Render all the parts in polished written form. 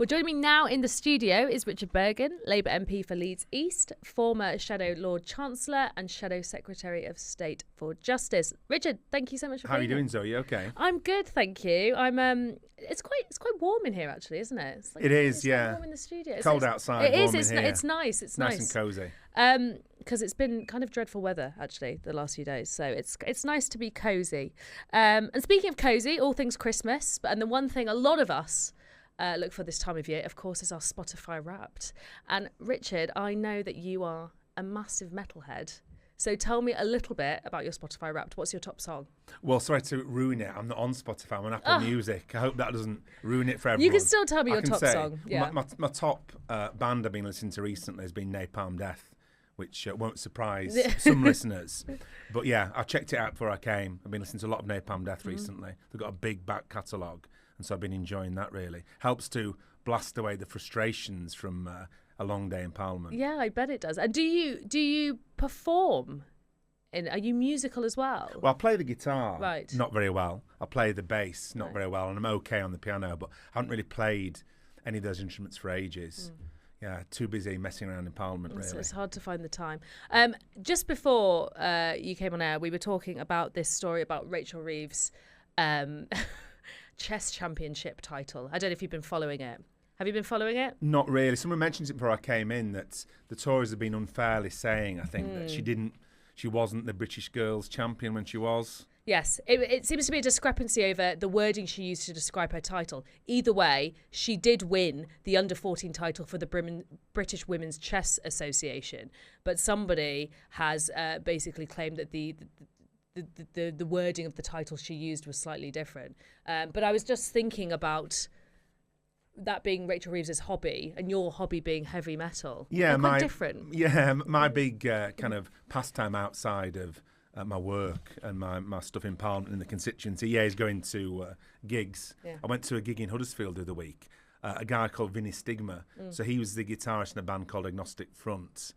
Well, joining me now in the studio is Richard Burgon, Labour MP for Leeds East, former Shadow Lord Chancellor and Shadow Secretary of State for Justice. Richard, thank you so much for being here. How are you doing, Zoe? Okay. I'm good, thank you. It's quite warm in here actually, isn't it? It's like, It is, it's yeah. Quite warm in the studio. Cold outside, it warm is. in here. It's nice. It's nice and cosy. Because it's been kind of dreadful weather actually the last few days, so it's nice to be cozy. And speaking of cozy, all things Christmas, and the one thing a lot of us look for this time of year, of course, is our Spotify Wrapped. And Richard, I know that you are a massive metalhead. So tell me a little bit about your Spotify Wrapped. What's your top song? Well, sorry to ruin it. I'm not on Spotify. I'm on Apple Music. I hope that doesn't ruin it for everyone. You can still tell me your top song. Yeah. My top band I've been listening to recently has been Napalm Death, which won't surprise some listeners. But yeah, I checked it out before I came. I've been listening to a lot of Napalm Death recently. They've got a big back catalogue, and so I've been enjoying that really. Helps to blast away the frustrations from a long day in Parliament. Yeah, I bet it does. And do you perform? Are you musical as well? Well, I play the guitar, right. Not very well. I play the bass, not very well, and I'm okay on the piano, but I haven't really played any of those instruments for ages. Yeah, too busy messing around in Parliament, really. It's hard to find the time. Just before you came on air, we were talking about this story about Rachel Reeves' chess championship title. I don't know if you've been following it. Have you been following it? Not really. Someone mentioned it before I came in that the Tories have been unfairly saying, I think, that she wasn't the British girls champion when she was. Yes, it seems to be a discrepancy over the wording she used to describe her title. Either way, she did win the under-14 title for the British Women's Chess Association, but somebody has basically claimed that the wording of the title she used was slightly different. But I was just thinking about that being Rachel Reeves' hobby and your hobby being heavy metal. Yeah, quite different. Yeah, my big kind of pastime outside of my work and my stuff in Parliament and the constituency, is going to gigs. Yeah. I went to a gig in Huddersfield the other week. A guy called Vinny Stigma. So he was the guitarist in a band called Agnostic Front.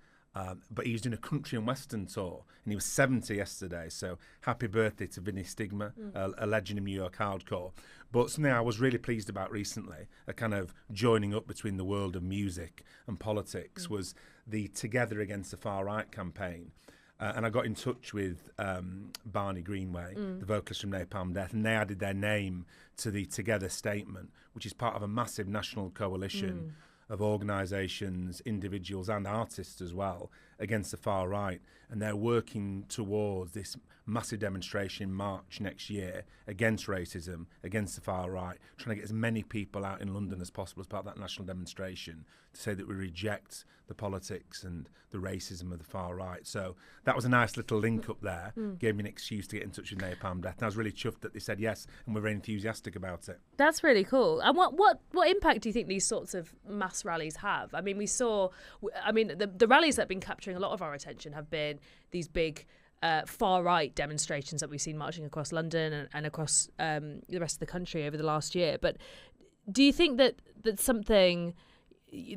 But he was doing a country and western tour, and he was 70 yesterday. So happy birthday to Vinny Stigma, a legend in New York hardcore. But something I was really pleased about recently, a kind of joining up between the world of music and politics, was the Together Against the Far Right campaign. And I got in touch with Barney Greenway, the vocalist from Napalm Death, and they added their name to the Together statement, which is part of a massive national coalition of organisations, individuals and artists as well, against the far right. And they're working towards this massive demonstration march next year against racism, against the far right, trying to get as many people out in London as possible as part of that national demonstration to say that we reject the politics and the racism of the far right. So that was a nice little link up there, gave me an excuse to get in touch with Napalm Death. And I was really chuffed that they said yes and were very enthusiastic about it. That's really cool. And what impact do you think these sorts of mass rallies have? I mean, the rallies that have been capturing a lot of our attention have been these big far-right demonstrations that we've seen marching across London and across the rest of the country over the last year. But do you think that something,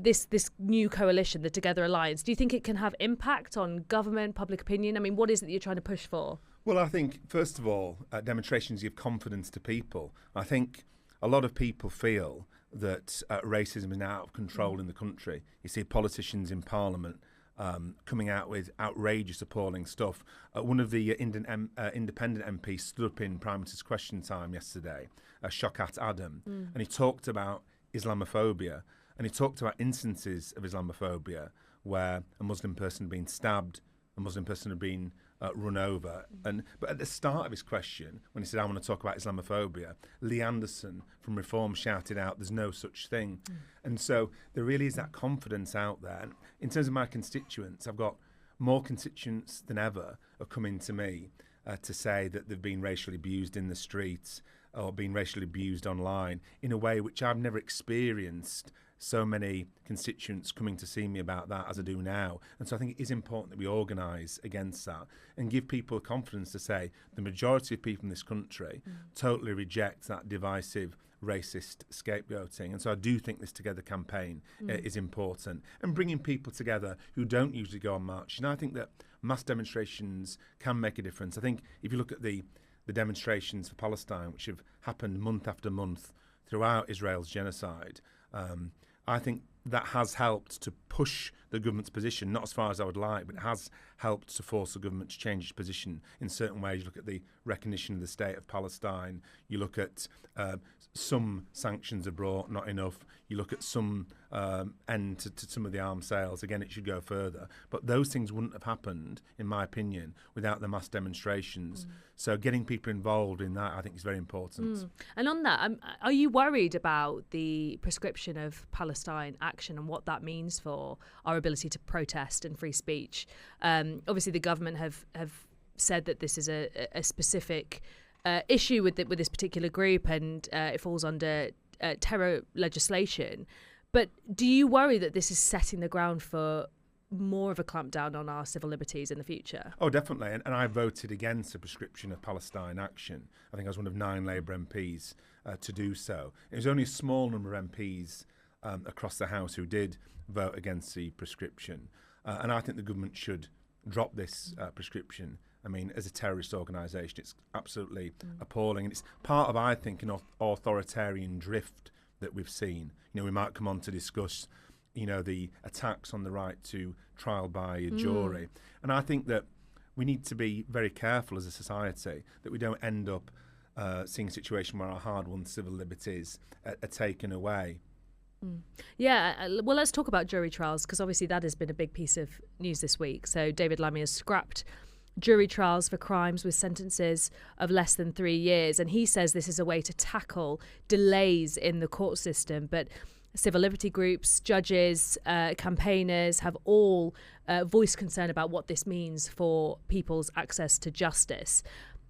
this new coalition, the Together Alliance, do you think it can have impact on government, public opinion? I mean, what is it that you're trying to push for? Well, I think, first of all, demonstrations give confidence to people. I think a lot of people feel that racism is now out of control in the country. You see politicians in Parliament coming out with outrageous, appalling stuff. One of the independent MPs stood up in Prime Minister's Question Time yesterday, Shokat Adam, and he talked about Islamophobia, and he talked about instances of Islamophobia where a Muslim person had been stabbed, a Muslim person had been run over. But at the start of his question, when he said, I want to talk about Islamophobia, Lee Anderson from Reform shouted out, there's no such thing. And so there really is that confidence out there. And in terms of my constituents, I've got more constituents than ever are coming to me to say that they've been racially abused in the streets or been racially abused online in a way which I've never experienced so many constituents coming to see me about that as I do now. And so I think it is important that we organise against that and give people confidence to say the majority of people in this country totally reject that divisive, racist scapegoating. And so I do think this Together campaign is important. And bringing people together who don't usually go on marches. And I think that mass demonstrations can make a difference. I think if you look at the demonstrations for Palestine, which have happened month after month throughout Israel's genocide, I think that has helped to push the government's position, not as far as I would like, but it has helped to force the government to change its position in certain ways. You look at the recognition of the state of Palestine, you look at some sanctions are brought, not enough. You look at some end to some of the arms sales. Again, it should go further. But those things wouldn't have happened, in my opinion, without the mass demonstrations. So getting people involved in that, I think, is very important. And on that, are you worried about the prescription of Palestine action and what that means for our ability to protest and free speech? Obviously, the government have said that this is a specific issue with this particular group, and it falls under terror legislation. But do you worry that this is setting the ground for more of a clampdown on our civil liberties in the future? Oh, definitely. And I voted against the prescription of Palestine action. I think I was one of 9 Labour MPs to do so. It was only a small number of MPs across the House who did vote against the prescription. And I think the government should drop this prescription. I mean, as a terrorist organisation, it's absolutely appalling. And it's part of, I think, an authoritarian drift that we've seen. You know, we might come on to discuss, you know, the attacks on the right to trial by a jury. And I think that we need to be very careful as a society that we don't end up seeing a situation where our hard-won civil liberties are taken away. Yeah, well, let's talk about jury trials, because obviously that has been a big piece of news this week. So David Lammy has scrapped jury trials for crimes with sentences of less than 3 years, and he says this is a way to tackle delays in the court system. But civil liberty groups, judges, campaigners have all voiced concern about what this means for people's access to justice.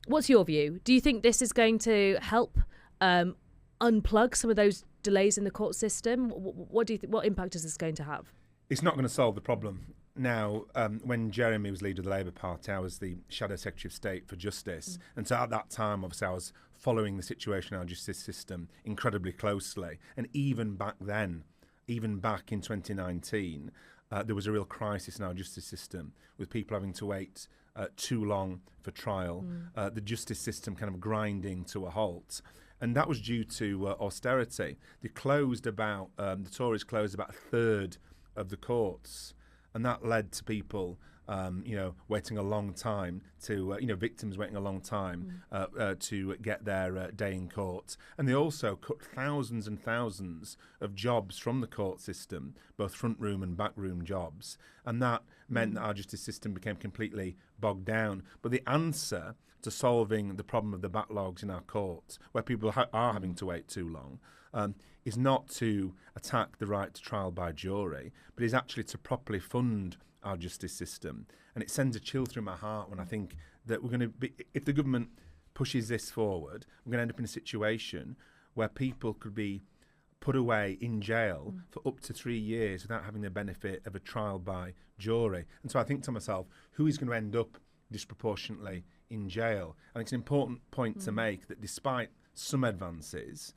What's your view? Do you think this is going to help unplug some of those delays in the court system? What do you think? What impact is this going to have? It's not going to solve the problem. Now, when Jeremy was leader of the Labour Party, I was the Shadow Secretary of State for Justice. And so at that time, obviously, I was following the situation in our justice system incredibly closely. And even back then, even back in 2019, there was a real crisis in our justice system with people having to wait too long for trial, the justice system kind of grinding to a halt. And that was due to austerity. The Tories closed about a third of the courts. And that led to people, waiting a long time to, victims waiting a long time to get their day in court. And they also cut thousands and thousands of jobs from the court system, both front room and back room jobs. And that meant that our justice system became completely bogged down. But the answer to solving the problem of the backlogs in our courts, where people are having to wait too long, is not to attack the right to trial by jury, but is actually to properly fund our justice system. And it sends a chill through my heart when I think that we're going to be, if the government pushes this forward, we're going to end up in a situation where people could be put away in jail for up to 3 years without having the benefit of a trial by jury. And so I think to myself, who is going to end up disproportionately in jail? And it's an important point to make that despite some advances,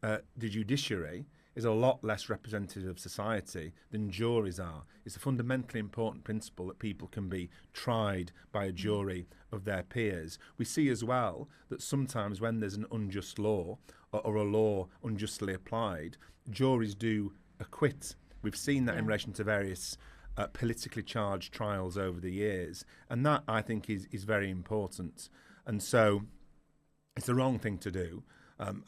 the judiciary is a lot less representative of society than juries are. It's a fundamentally important principle that people can be tried by a jury of their peers. We see as well that sometimes when there's an unjust law or a law unjustly applied, juries do acquit. We've seen that in relation to various politically charged trials over the years. And that, I think, is very important. And so it's the wrong thing to do.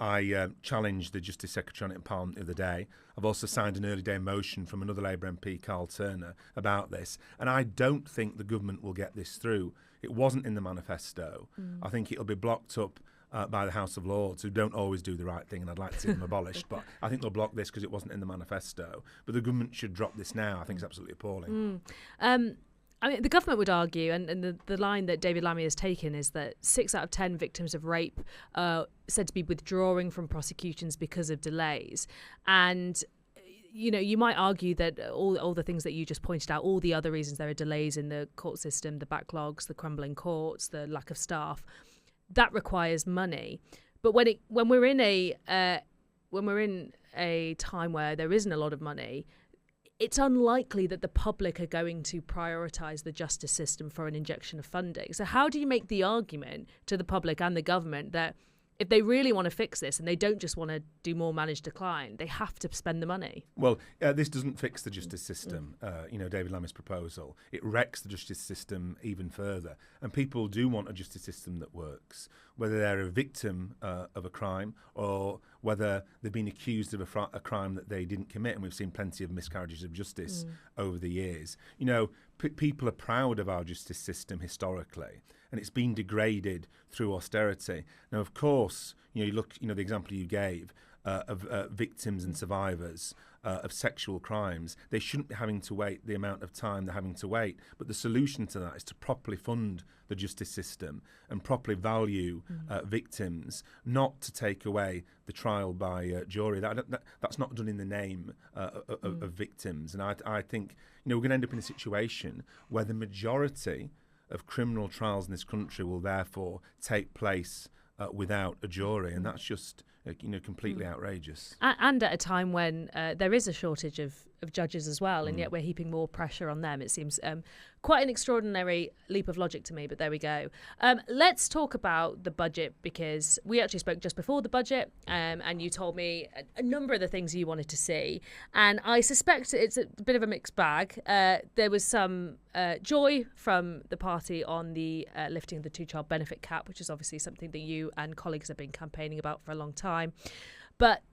I challenged the Justice Secretary on it in Parliament the other day. I've also signed an early day motion from another Labour MP, Carl Turner, about this. And I don't think the government will get this through. It wasn't in the manifesto. I think it'll be blocked up by the House of Lords, who don't always do the right thing, and I'd like to see them abolished. But I think they'll block this because it wasn't in the manifesto. But the government should drop this now. I think it's absolutely appalling. I mean, the government would argue, and the line that David Lammy has taken is that 6 out of 10 victims of rape are said to be withdrawing from prosecutions because of delays. And, you might argue that all the things that you just pointed out, all the other reasons there are delays in the court system, the backlogs, the crumbling courts, the lack of staff, that requires money. But when we're in a time where there isn't a lot of money, it's unlikely that the public are going to prioritise the justice system for an injection of funding. So how do you make the argument to the public and the government that if they really want to fix this and they don't just want to do more managed decline, they have to spend the money. Well, this doesn't fix the justice system, David Lammy's proposal. It wrecks the justice system even further. And people do want a justice system that works, whether they're a victim of a crime or whether they've been accused of a crime that they didn't commit. And we've seen plenty of miscarriages of justice over the years. People are proud of our justice system historically, and it's been degraded through austerity. Now, of course, you look, the example you gave of victims and survivors of sexual crimes. They shouldn't be having to wait the amount of time they're having to wait. But the solution to that is to properly fund the justice system and properly value victims, not to take away the trial by jury. That's not done in the name of victims. And I think we're going to end up in a situation where the majority of criminal trials in this country will therefore take place without a jury, and that's just completely outrageous. And at a time when there is a shortage of judges as well, and yet we're heaping more pressure on them. It seems quite an extraordinary leap of logic to me, but there we go. Let's talk about the budget, because we actually spoke just before the budget, and you told me a number of the things you wanted to see, and I suspect it's a bit of a mixed bag. There was some joy from the party on the lifting of the two-child benefit cap, which is obviously something that you and colleagues have been campaigning about for a long time. But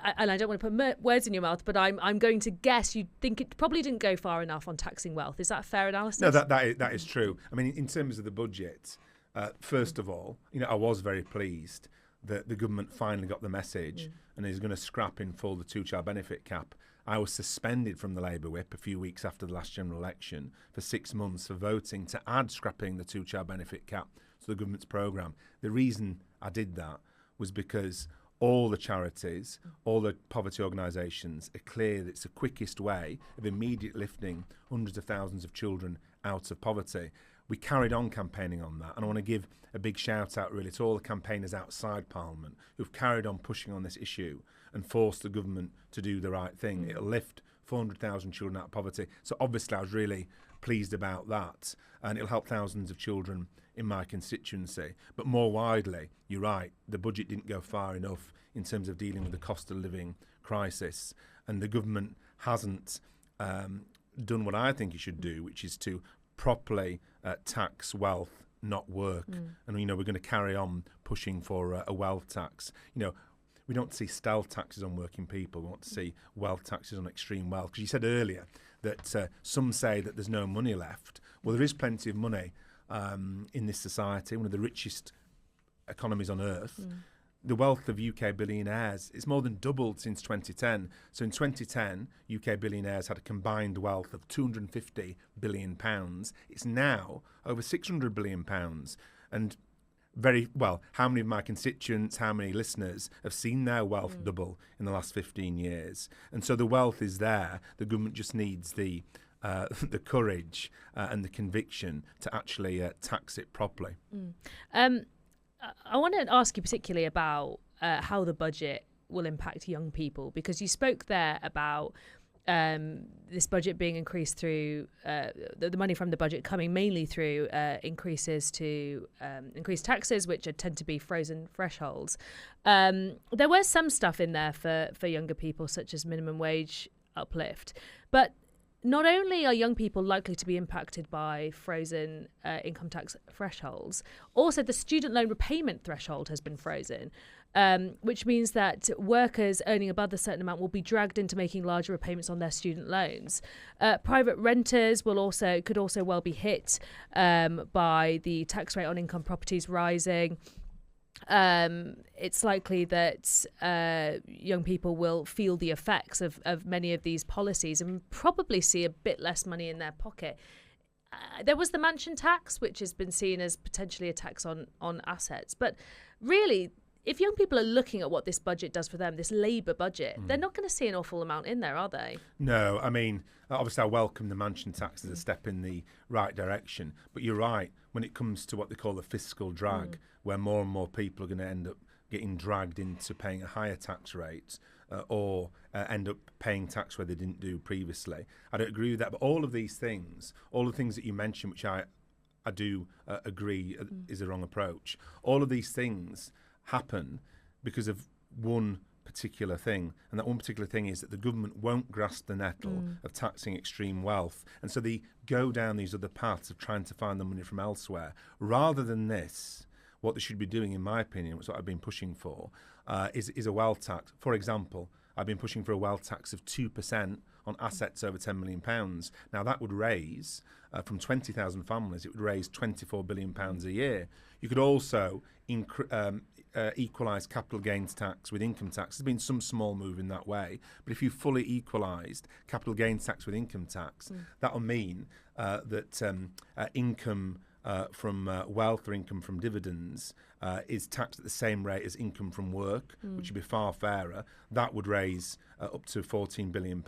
I don't want to put words in your mouth, but I'm going to guess you think it probably didn't go far enough on taxing wealth. Is that a fair analysis? No, that is true. I mean, in terms of the budget, first of all, I was very pleased that the government finally got the message and is going to scrap in full the two-child benefit cap. I was suspended from the Labour whip a few weeks after the last general election for 6 months for voting to add scrapping the two-child benefit cap to the government's programme. The reason I did that was because all the charities, all the poverty organisations are clear that it's the quickest way of immediately lifting hundreds of thousands of children out of poverty. We carried on campaigning on that, and I want to give a big shout out really to all the campaigners outside Parliament who've carried on pushing on this issue and forced the government to do the right thing. It'll lift 400,000 children out of poverty. So obviously I was really pleased about that, and it'll help thousands of children in my constituency. But more widely, you're right, the budget didn't go far enough in terms of dealing with the cost of living crisis, and the government hasn't done what I think it should do, which is to properly tax wealth, not work. And we're going to carry on pushing for a wealth tax. We don't see stealth taxes on working people. We want to see wealth taxes on extreme wealth. Because you said earlier that some say that there's no money left. Well, there is plenty of money in this society, one of the richest economies on earth. The wealth of UK billionaires is more than doubled since 2010. So in 2010, UK billionaires had a combined wealth of £250 billion. It's now over £600 billion. And very well, how many of my constituents, how many listeners have seen their wealth double in the last 15 years? And so the wealth is there. The government just needs the courage and the conviction to actually tax it properly. I want to ask you particularly about how the budget will impact young people, because you spoke there about this budget being increased through the money from the budget coming mainly through increases to increased taxes, which tend to be frozen thresholds. There was some stuff in there for younger people, such as minimum wage uplift, but not only are young people likely to be impacted by frozen income tax thresholds, also the student loan repayment threshold has been frozen, which means that workers earning above a certain amount will be dragged into making larger repayments on their student loans. Private renters could also well be hit by the tax rate on income properties rising. It's likely that young people will feel the effects of many of these policies and probably see a bit less money in their pocket. There was the mansion tax, which has been seen as potentially a tax on assets. But really, if young people are looking at what this budget does for them, this Labour budget, they're not going to see an awful amount in there, are they? No, I mean, obviously I welcome the mansion tax as a step in the right direction. But you're right, when it comes to what they call the fiscal drag, where more and more people are going to end up getting dragged into paying a higher tax rate or end up paying tax where they didn't do previously. I don't agree with that. But all of these things, all the things that you mentioned, which I do agree is the wrong approach, all of these things happen because of one particular thing, and that one particular thing is that the government won't grasp the nettle of taxing extreme wealth, and so they go down these other paths of trying to find the money from elsewhere. Rather than this, what they should be doing, in my opinion, which is what I've been pushing for, is a wealth tax. For example, I've been pushing for a wealth tax of 2% on assets over £10 million. Now, that would raise, from 20,000 families, it would raise £24 billion a year. You could also equalise capital gains tax with income tax. There's been some small move in that way, but if you fully equalised capital gains tax with income tax, that'll mean that income from wealth or income from dividends is taxed at the same rate as income from work, which would be far fairer. That would raise up to £14 billion.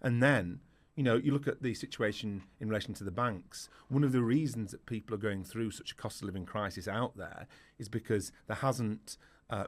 And then, you know, you look at the situation in relation to the banks. One of the reasons that people are going through such a cost of living crisis out there is because there hasn't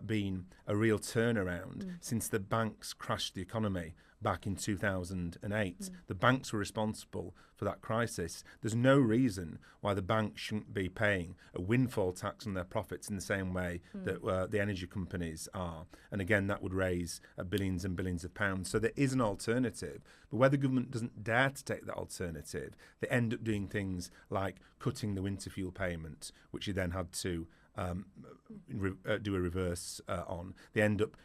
been a real turnaround since the banks crashed the economy back in 2008. The banks were responsible for that crisis. There's no reason why the banks shouldn't be paying a windfall tax on their profits in the same way that the energy companies are. And again, that would raise billions and billions of pounds. So there is an alternative. But where the government doesn't dare to take that alternative, they end up doing things like cutting the winter fuel payment, which you then had to do a reverse on. They end up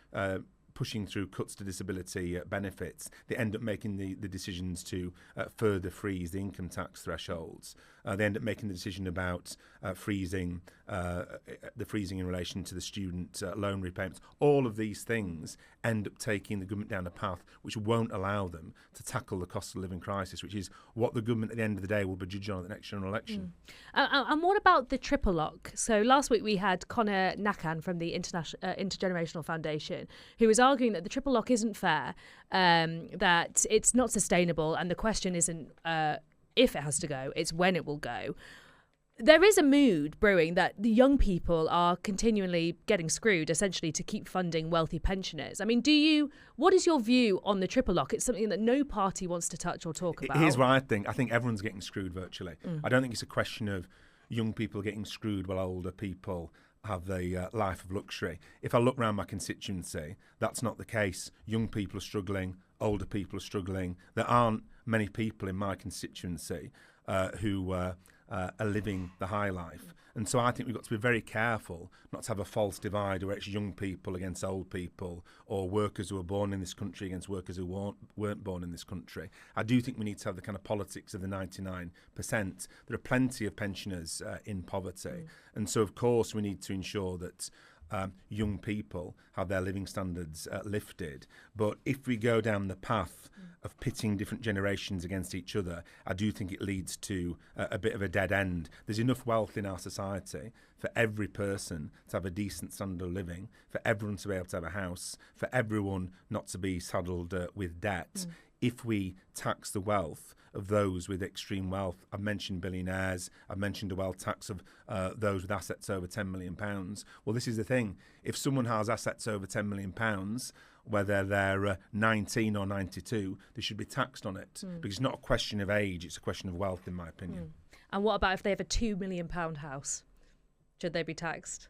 pushing through cuts to disability benefits. They end up making the decisions to further freeze the income tax thresholds. They end up making the decision about freezing in relation to the student loan repayments. All of these things end up taking the government down a path which won't allow them to tackle the cost of living crisis, which is what the government at the end of the day will be judged on at the next general election. And what about the triple lock? So last week we had Conor Nakan from the Intergenerational Foundation, who was arguing that the triple lock isn't fair, that it's not sustainable, and the question isn't if it has to go, it's when it will go. There is a mood brewing that the young people are continually getting screwed, essentially, to keep funding wealthy pensioners. I mean, what is your view on the triple lock? It's something that no party wants to touch or talk about. Here's what I think. I think everyone's getting screwed virtually. I don't think it's a question of young people getting screwed while older people have the life of luxury. If I look around my constituency, that's not the case. Young people are struggling, older people are struggling. There aren't many people in my constituency who are living the high life. And so I think we've got to be very careful not to have a false divide where it's young people against old people, or workers who are born in this country against workers who weren't born in this country. I do think we need to have the kind of politics of the 99%. There are plenty of pensioners in poverty. And so, of course, we need to ensure that young people have their living standards lifted. But if we go down the path of pitting different generations against each other, I do think it leads to a bit of a dead end. There's enough wealth in our society for every person to have a decent standard of living, for everyone to be able to have a house, for everyone not to be saddled with debt. If we tax the wealth of those with extreme wealth, I've mentioned billionaires, I've mentioned a wealth tax of those with assets over £10 million. Well, this is the thing. If someone has assets over £10 million, whether they're 19 or 92, they should be taxed on it. Because it's not a question of age, it's a question of wealth, in my opinion. And what about if they have a £2 million house? Should they be taxed?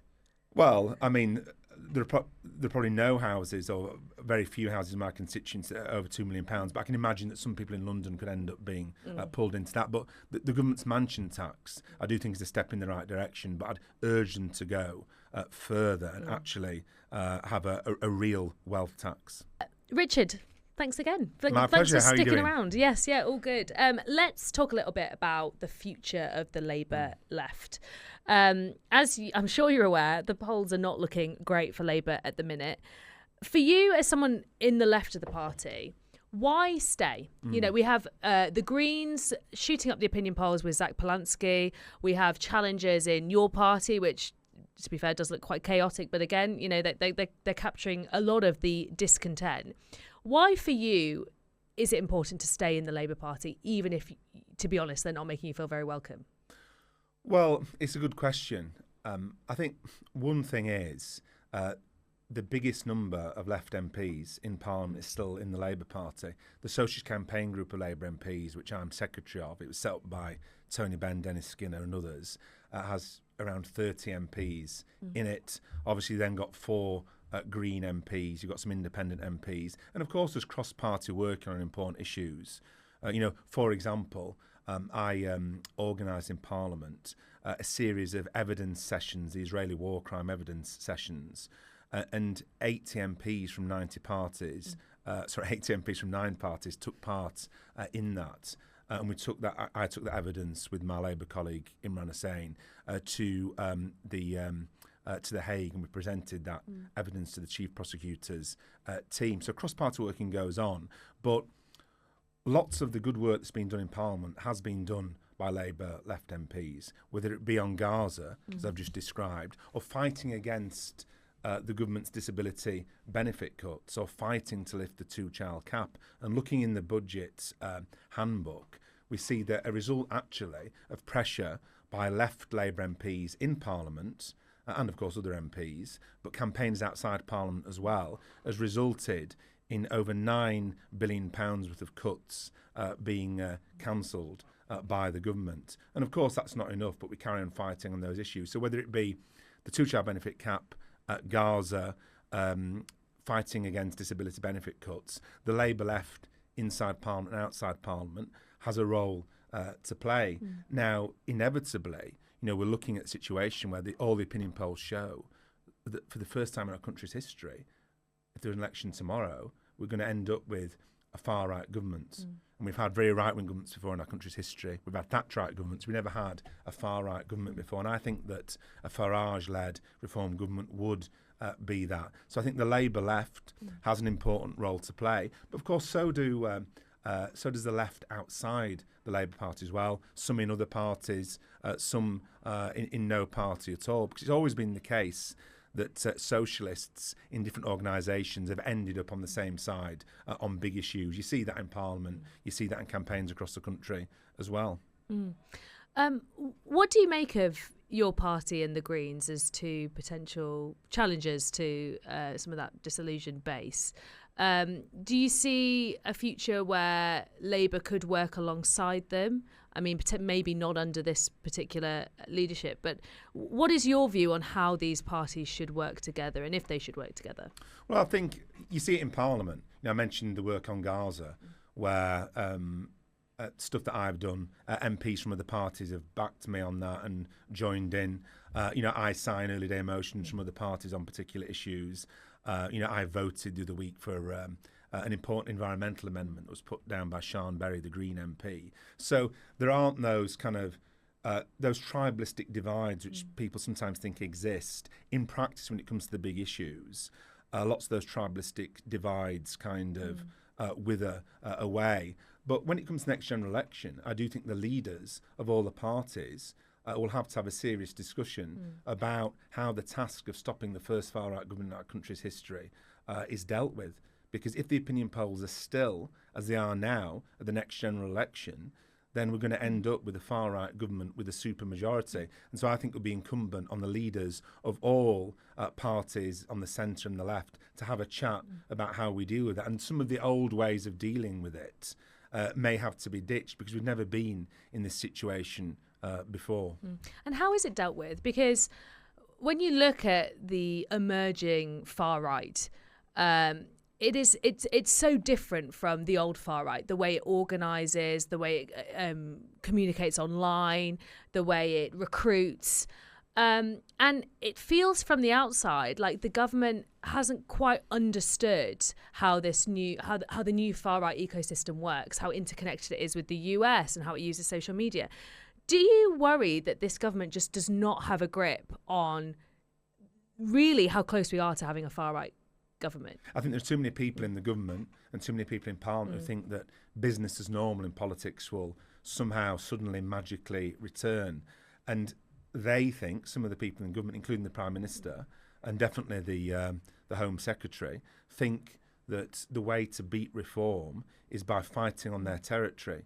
Well, I mean, there are probably no houses, or very few houses in my constituency that are over £2 million. But I can imagine that some people in London could end up being pulled into that. But the government's mansion tax, I do think, is a step in the right direction. But I'd urge them to go further and actually have a real wealth tax. Richard, thanks again. My thanks pleasure. for How are you sticking doing? around. Yes, yeah, all good. Let's talk a little bit about the future of the Labour left. As I'm sure you're aware, the polls are not looking great for Labour at the minute. For you, as someone in the left of the party, why stay? You know, we have the Greens shooting up the opinion polls with Zach Polanski. We have challenges in your party, which, to be fair, does look quite chaotic. But again, you know, they're capturing a lot of the discontent. Why, for you, is it important to stay in the Labour Party, even if, to be honest, they're not making you feel very welcome? Well, it's a good question. I think one thing is the biggest number of left MPs in Parliament is still in the Labour Party. The Socialist Campaign Group of Labour MPs, which I'm secretary of, it was set up by Tony Benn, Dennis Skinner and others, has around 30 MPs in it. Obviously, then got 4 Green MPs. You've got some independent MPs, and of course, there's cross-party working on important issues. For example, I organised in Parliament a series of evidence sessions, the Israeli war crime evidence sessions, and 80 MPs from 90 parties, 80 MPs from 9 parties took part in that. And I took that evidence with my Labour colleague Imran Hussain to the Hague, and we presented that evidence to the Chief Prosecutor's team. So cross-party working goes on, but lots of the good work that's been done in Parliament has been done by Labour left MPs, whether it be on Gaza, as I've just described, or fighting against the government's disability benefit cuts, or fighting to lift the 2-child cap. And looking in the budget handbook, we see that a result actually of pressure by left Labour MPs in Parliament, and of course other MPs, but campaigns outside Parliament as well, has resulted in over £9 billion worth of cuts being cancelled by the government. And of course that's not enough, but we carry on fighting on those issues. So whether it be the 2-child benefit cap, Gaza, fighting against disability benefit cuts, the Labour left inside Parliament and outside Parliament has a role to play. Now, inevitably, we're looking at a situation where all the opinion polls show that for the first time in our country's history, if there's an election tomorrow, we're going to end up with a far-right government. And we've had very right-wing governments before in our country's history. We've had Thatcherite governments. We never had a far-right government before. And I think that a Farage-led reform government would be that. So I think the Labour left has an important role to play. But of course, so does the left outside the Labour Party as well. Some in other parties, some in no party at all. Because it's always been the case that socialists in different organisations have ended up on the same side on big issues. You see that in Parliament, you see that in campaigns across the country as well. What do you make of your party and the Greens as to potential challenges to some of that disillusioned base? Do you see a future where Labour could work alongside them? I mean, maybe not under this particular leadership, but what is your view on how these parties should work together and if they should work together? Well, I think you see it in Parliament. I mentioned the work on Gaza, where stuff that I've done, MPs from other parties have backed me on that and joined in. I sign early day motions from other parties on particular issues. I voted the other week for an important environmental amendment that was put down by Sian Berry, the Green MP. So there aren't those kind of those tribalistic divides which people sometimes think exist. In practice, when it comes to the big issues, lots of those tribalistic divides kind of wither away. But when it comes to the next general election, I do think the leaders of all the parties will have to have a serious discussion about how the task of stopping the first far-right government in our country's history is dealt with. Because if the opinion polls are still as they are now at the next general election, then we're going to end up with a far-right government with a supermajority. And so I think it will be incumbent on the leaders of all parties on the centre and the left to have a chat about how we deal with it. And some of the old ways of dealing with it may have to be ditched because we've never been in this situation before. And how is it dealt with? Because when you look at the emerging far-right, it's so different from the old far right, the way it organises, the way it communicates online, the way it recruits. And it feels from the outside like the government hasn't quite understood how the new far right ecosystem works, how interconnected it is with the US and how it uses social media. Do you worry that this government just does not have a grip on really how close we are to having a far right government? I think there's too many people in the government and too many people in Parliament who think that business as normal in politics will somehow suddenly magically return. And they think, some of the people in government, including the Prime Minister and definitely the Home Secretary, think that the way to beat reform is by fighting on their territory.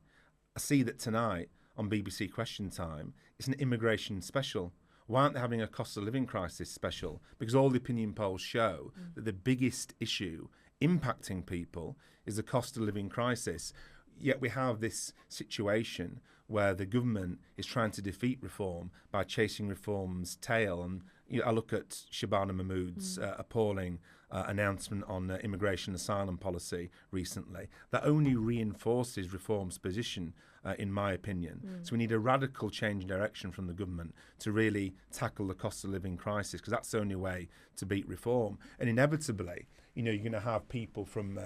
I see that tonight on BBC Question Time, it's an immigration special. Why aren't they having a cost of living crisis special? Because all the opinion polls show that the biggest issue impacting people is the cost of living crisis. yet we have this situation where the government is trying to defeat reform by chasing reform's tail. And I look at Shabana Mahmood's appalling announcement on immigration and asylum policy recently. That only reinforces reform's position, in my opinion. So we need a radical change in direction from the government to really tackle the cost of living crisis, because that's the only way to beat reform. And inevitably, you're going to have people from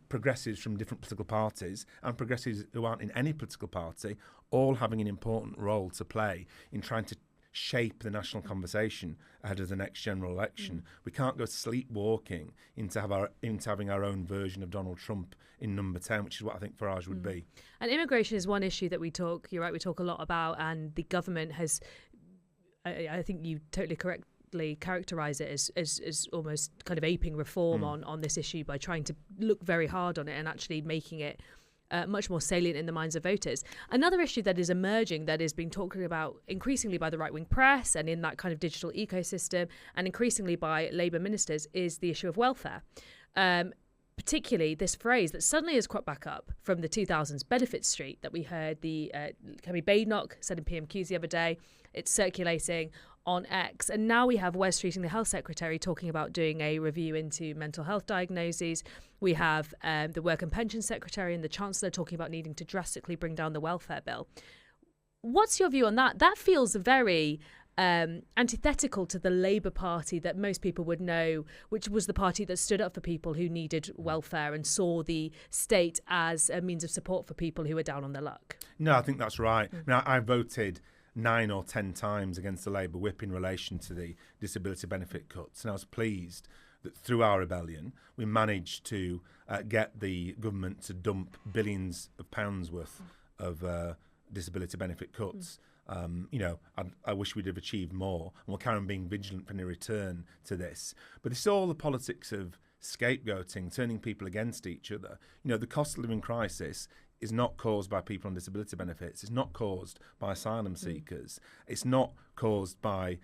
progressives from different political parties and progressives who aren't in any political party, all having an important role to play in trying to shape the national conversation ahead of the next general election. We can't go sleepwalking into having our own version of Donald Trump in number 10, which is what I think Farage would be. And immigration is one issue that we talk a lot about, and the government has, I think you totally characterise it as almost kind of aping reform on this issue by trying to look very hard on it and actually making it much more salient in the minds of voters. Another issue that is emerging, that is being talked about increasingly by the right-wing press and in that kind of digital ecosystem, and increasingly by Labour ministers, is the issue of welfare. Particularly this phrase that suddenly has cropped back up from the 2000s, benefit street, that we heard the Kemi Badenoch said in PMQs the other day. It's circulating on X. And now we have Wes Streeting, the health secretary, talking about doing a review into mental health diagnoses. We have the work and pension secretary and the chancellor talking about needing to drastically bring down the welfare bill. What's your view on that? That feels very antithetical to the Labour Party that most people would know, which was the party that stood up for people who needed welfare and saw the state as a means of support for people who were down on their luck. No, I think that's right. Now, I voted 9 or 10 times against the Labour whip in relation to the disability benefit cuts, and I was pleased that through our rebellion we managed to get the government to dump billions of pounds worth of disability benefit cuts. I wish we'd have achieved more, and we'll carry on being vigilant for any return to this. But it's all the politics of scapegoating, turning people against each other. The cost of living crisis is not caused by people on disability benefits. It's not caused by asylum seekers. It's not caused by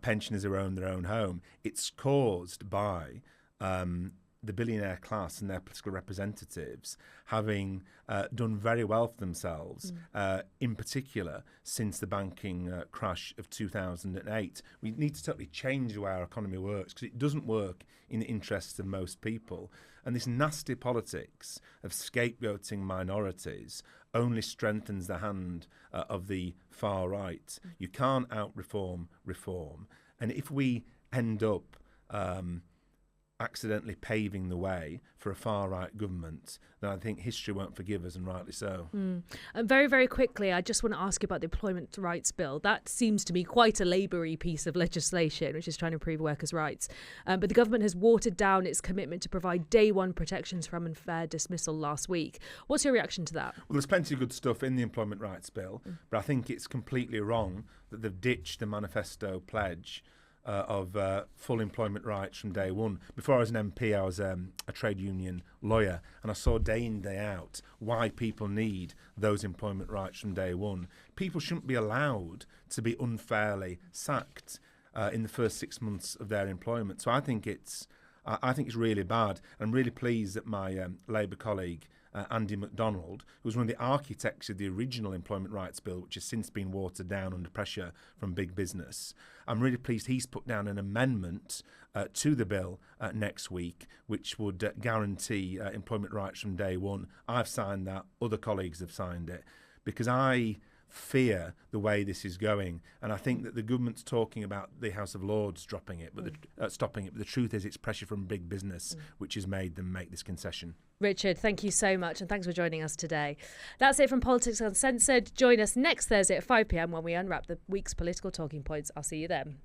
pensioners who own their own home. It's caused by the billionaire class and their political representatives having done very well for themselves, in particular since the banking crash of 2008. We need to totally change the way our economy works, because it doesn't work in the interests of most people. And this nasty politics of scapegoating minorities only strengthens the hand of the far right. You can't out-reform reform. And if we end up accidentally paving the way for a far-right government, then I think history won't forgive us, and rightly so. And very, very quickly, I just want to ask you about the Employment Rights Bill. That seems to be quite a Labour-y piece of legislation, which is trying to improve workers' rights. But the government has watered down its commitment to provide day-one protections from unfair dismissal last week. What's your reaction to that? Well, there's plenty of good stuff in the Employment Rights Bill, but I think it's completely wrong that they've ditched the manifesto pledge of full employment rights from day one. Before I was an MP, I was a trade union lawyer, and I saw day in, day out why people need those employment rights from day one. People shouldn't be allowed to be unfairly sacked in the first 6 months of their employment. So I think it's really bad. I'm really pleased that my Labour colleague Andy MacDonald, who was one of the architects of the original Employment Rights Bill, which has since been watered down under pressure from big business. I'm really pleased he's put down an amendment to the bill next week, which would guarantee employment rights from day one. I've signed that. Other colleagues have signed it, because I fear the way this is going, and I think that the government's talking about the House of Lords dropping it, but stopping it. But the truth is, it's pressure from big business which has made them make this concession. Richard, thank you so much, and thanks for joining us today. That's it from Politics Uncensored. Join us next Thursday at 5 p.m. when we unwrap the week's political talking points. I'll see you then.